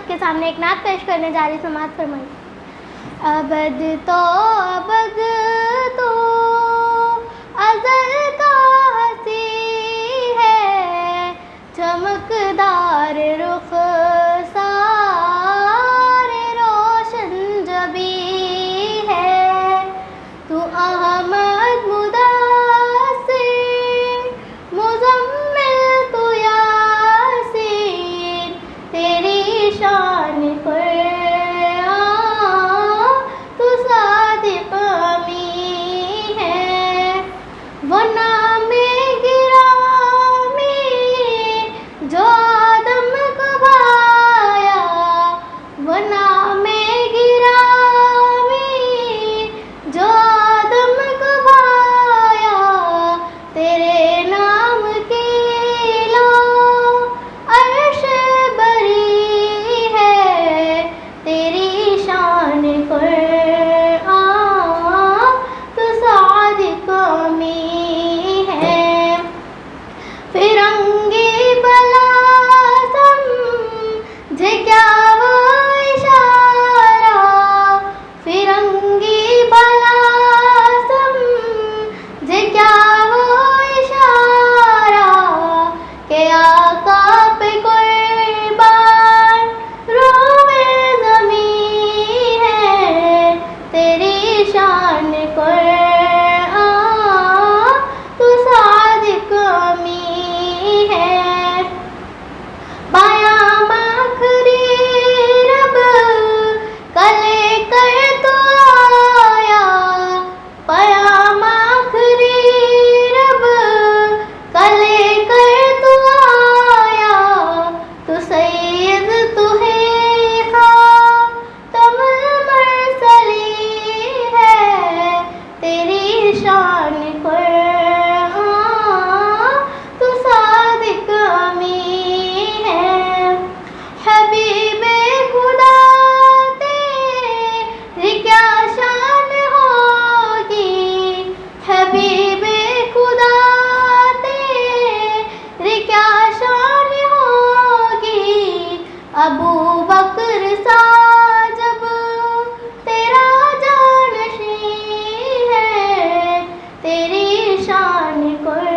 सबके सामने एक नात पेश करने जा रही, समाअत फरमाइए। अबद तो अज़ल का हसी है, चमकदार रुख सारे रोशन जबी है। तू अहमद मुदस्सिर मुज़म्मिल तू यासीन, तेरी शान पर तू सादिक़ अमीन है। वो नामे गिरामी जो आदम को भाया, वो नामे गिरामी जो आदम को भाया, तेरे नाम की लो अर्श बरी है, तेरी शान पर तो सादिक़ अमीन है। फिरंगी बला समझे क्या वो इशारा, फिरंगी बला समझे क्या वो इशारा, के आका पे कुर्बान रोए ज़मीं है, तेरी शान पर तू सादिक़ अमीन है। बायां माखरी रब कले कर तो आया, बायां माखरी रब कले कर तो आया, तू सैयद तू है खातमुल मुरसलीन है, तेरी शान पर तू सादिक़ अमीन है। हबीबे खुदा तेरी क्या शान होगी, हबीबे खुदा तेरी क्या शान होगी, अबू बकर सा जब तेरा जानशीं है, तेरी शान पर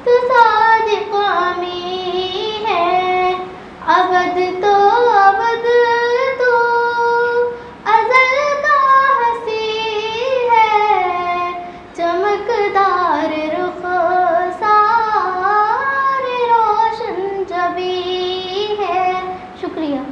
तू सादिक़ अमीन है। अबद तो अज़ल का हसी है, चमकदार रुख सारे रोशन जबी है। शुक्रिया।